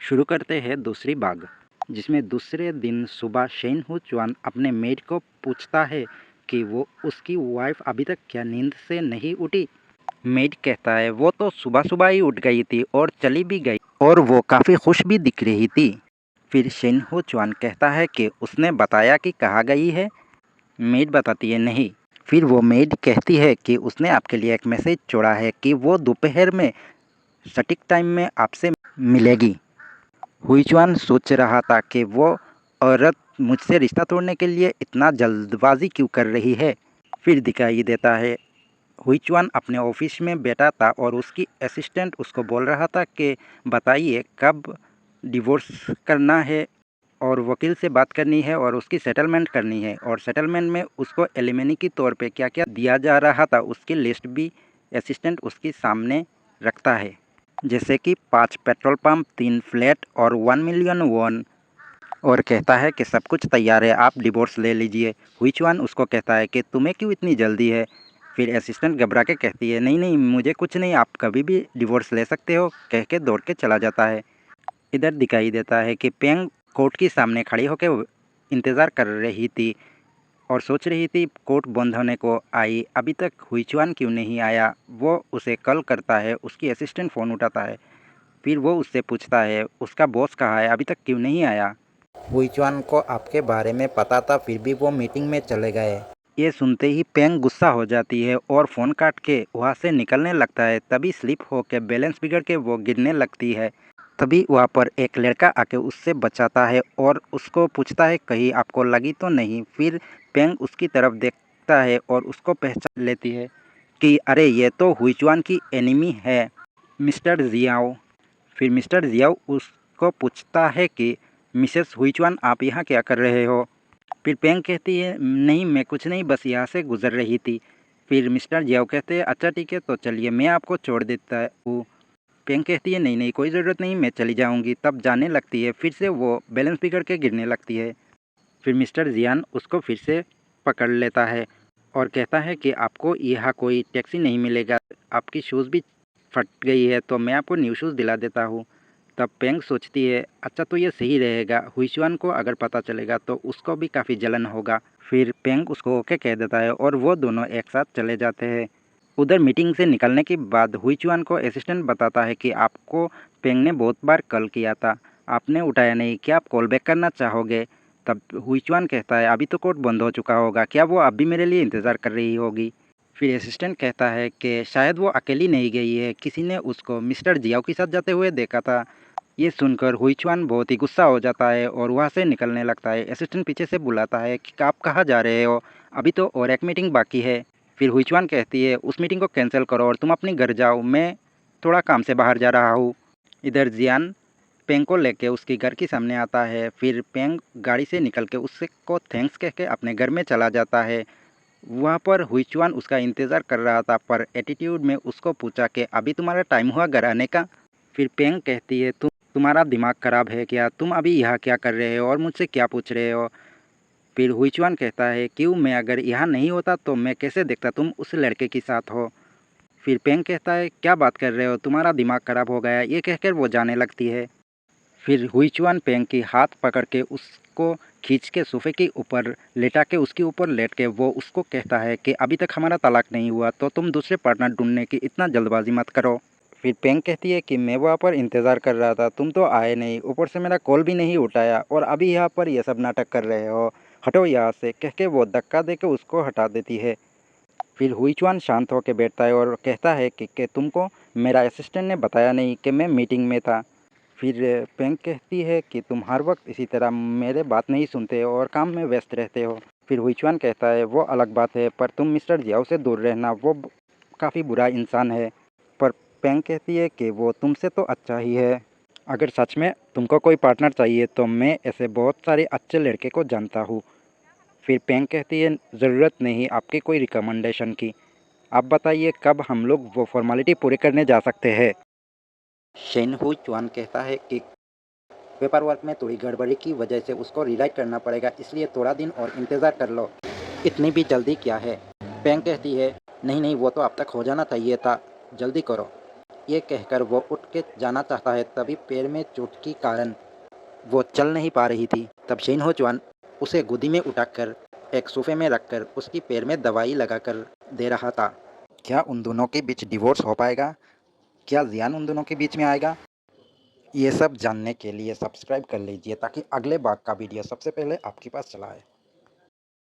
शुरू करते हैं दूसरी भाग, जिसमें दूसरे दिन सुबह शेन हो चुआन अपने मेड को पूछता है कि वो उसकी वाइफ अभी तक क्या नींद से नहीं उठी। मेड कहता है वो तो सुबह सुबह ही उठ गई थी और चली भी गई और वो काफ़ी खुश भी दिख रही थी। फिर शेन हो चुआन कहता है कि उसने बताया कि कहाँ गई है। मेड बताती है नहीं। फिर वो मेड कहती है कि उसने आपके लिए एक मैसेज छोड़ा है कि वो दोपहर में सटीक टाइम में आपसे मिलेगी। हुईचुआन सोच रहा था कि वो औरत मुझसे रिश्ता तोड़ने के लिए इतना जल्दबाजी क्यों कर रही है। फिर दिखाई देता है हुईचुआन अपने ऑफिस में बैठा था और उसकी असिस्टेंट उसको बोल रहा था कि बताइए कब डिवोर्स करना है और वकील से बात करनी है और उसकी सेटलमेंट करनी है, और सेटलमेंट में उसको एलिमनी के तौर पे क्या क्या दिया जा रहा था उसकी लिस्ट भी असिस्टेंट उसके सामने रखता है, जैसे कि 5 पेट्रोल पंप, 3 फ्लैट और 1 मिलियन वॉन, और कहता है कि सब कुछ तैयार है, आप डिवोर्स ले लीजिए। हुईचुआन उसको कहता है कि तुम्हें क्यों इतनी जल्दी है। फिर असिस्टेंट घबरा के कहती है नहीं नहीं मुझे कुछ नहीं, आप कभी भी डिवोर्स ले सकते हो, कह के दौड़ के चला जाता है। इधर दिखाई देता है कि पेंग कोर्ट के सामने खड़ी होकर इंतज़ार कर रही थी और सोच रही थी कोर्ट बंद होने को आई, अभी तक हुईचुआन क्यों नहीं आया। वो उसे कॉल करता है, उसकी असिस्टेंट फ़ोन उठाता है। फिर वो उससे पूछता है उसका बॉस कहाँ है, अभी तक क्यों नहीं आया। हुईचुआन को आपके बारे में पता था फिर भी वो मीटिंग में चले गए। ये सुनते ही पेंग गुस्सा हो जाती है और फ़ोन काट के वहाँ से निकलने लगता है। तभी स्लिप होकर बैलेंस बिगड़ के वो गिरने लगती है। तभी वहाँ पर एक लड़का आके उससे बचाता है और उसको पूछता है कहीं आपको लगी तो नहीं। फिर पेंग उसकी तरफ देखता है और उसको पहचान लेती है कि अरे ये तो हुईचुआन की एनिमी है, मिस्टर जियाओ। फिर मिस्टर जियाओ उसको पूछता है कि मिसेस हुईचुआन आप यहाँ क्या कर रहे हो। फिर पेंग कहती है नहीं मैं कुछ नहीं, बस यहाँ से गुजर रही थी। फिर मिस्टर जियाओ कहते हैं अच्छा ठीक है तो चलिए मैं आपको छोड़ देता हूँ। पेंग कहती है नहीं नहीं कोई ज़रूरत नहीं, मैं चली जाऊँगी। तब जाने लगती है, फिर से वो बैलेंस बिगड़ के गिरने लगती है। फिर मिस्टर जियान उसको फिर से पकड़ लेता है और कहता है कि आपको यहाँ कोई टैक्सी नहीं मिलेगा, आपकी शूज़ भी फट गई है तो मैं आपको न्यू शूज़ दिला देता हूँ। तब पेंग सोचती है अच्छा तो ये सही रहेगा, हुईचुआन को अगर पता चलेगा तो उसको भी काफ़ी जलन होगा। फिर पेंग उसको ओके कह देता है और वो दोनों एक साथ चले जाते हैं। उधर मीटिंग से निकलने के बाद हुईचुआन को असिस्टेंट बताता है कि आपको पेंग ने बहुत बार कॉल किया था, आपने उठाया नहीं, क्या आप कॉल बैक करना चाहोगे। तब हुईचुआन कहता है अभी तो कोर्ट बंद हो चुका होगा, क्या वो अब भी मेरे लिए इंतज़ार कर रही होगी। फिर असिस्टेंट कहता है कि शायद वो अकेली नहीं गई है, किसी ने उसको मिस्टर जियाओ के साथ जाते हुए देखा था। ये सुनकर हुईचुआन बहुत ही गुस्सा हो जाता है और वहाँ से निकलने लगता है। असिस्टेंट पीछे से बुलाता है कि आप कहाँ जा रहे हो, अभी तो और एक मीटिंग बाकी है। फिर हुईचुआन कहती है उस मीटिंग को कैंसिल करो और तुम अपने घर जाओ, मैं थोड़ा काम से बाहर जा रहा हूँ। इधर जियान पेंग को लेके उसके घर के सामने आता है। फिर पेंग गाड़ी से निकल के उससे को थैंक्स कह के अपने घर में चला जाता है। वहाँ पर हुईचुआन उसका इंतज़ार कर रहा था पर एटीट्यूड में उसको पूछा कि अभी तुम्हारा टाइम हुआ घर आने का। फिर पेंग कहती है तुम्हारा दिमाग ख़राब है क्या, तुम अभी यहाँ क्या कर रहे हो और मुझसे क्या पूछ रहे हो। फिर हुईचुआन कहता है क्यों, मैं अगर यहाँ नहीं होता तो मैं कैसे देखता तुम उस लड़के के साथ हो। फिर पेंग कहता है क्या बात कर रहे हो, तुम्हारा दिमाग ख़राब हो गया, ये कहकर वो जाने लगती है। फिर हुईचुआन पेंग की हाथ पकड़ के उसको खींच के सोफे के ऊपर लेटा के उसके ऊपर लेट के वो उसको कहता है कि अभी तक हमारा तलाक नहीं हुआ तो तुम दूसरे पार्टनर ढूंढने की इतना जल्दबाजी मत करो। फिर पेंग कहती है कि मैं वहाँ पर इंतज़ार कर रहा था, तुम तो आए नहीं, ऊपर से मेरा कॉल भी नहीं उठाया और अभी यहाँ पर ये सब नाटक कर रहे हो, हटो यहाँ से, कह के वो धक्का दे के उसको हटा देती है। फिर हुईचुआन शांत होकर बैठता है और कहता है कि तुमको मेरा असिस्टेंट ने बताया नहीं कि मैं मीटिंग में था। फिर पेंग कहती है कि तुम हर वक्त इसी तरह मेरे बात नहीं सुनते हो और काम में व्यस्त रहते हो। फिर हुईचुआन कहता है वो अलग बात है पर तुम मिस्टर जियाओ से दूर रहना, वो काफ़ी बुरा इंसान है। पर पेंग कहती है कि वो तुमसे तो अच्छा ही है, अगर सच में तुमको कोई पार्टनर चाहिए तो मैं ऐसे बहुत सारे अच्छे लड़के को जानता हूँ। फिर पेंग कहती है ज़रूरत नहीं आपकी कोई रिकमेंडेशन की, आप बताइए कब हम लोग वो फॉर्मेलिटी पूरी करने जा सकते हैं। शेन हुईचुआन कहता है कि पेपर वर्क में थोड़ी गड़बड़ी की वजह से उसको रिराइट करना पड़ेगा, इसलिए थोड़ा दिन और इंतज़ार कर लो, इतनी भी जल्दी क्या है। पेंग कहती है नहीं नहीं वो तो अब तक हो जाना चाहिए था, जल्दी करो। ये कहकर वो उठ के जाना चाहता है, तभी पैर में चोट के कारण वो चल नहीं पा रही थी। तब शेन हो चुआन उसे गोदी में उठाकर एक सोफे में रखकर उसकी पैर में दवाई लगाकर दे रहा था। क्या उन दोनों के बीच डिवोर्स हो पाएगा? क्या जियान उन दोनों के बीच में आएगा? ये सब जानने के लिए सब्सक्राइब कर लीजिए ताकि अगले भाग का वीडियो सबसे पहले आपके पास चला आए।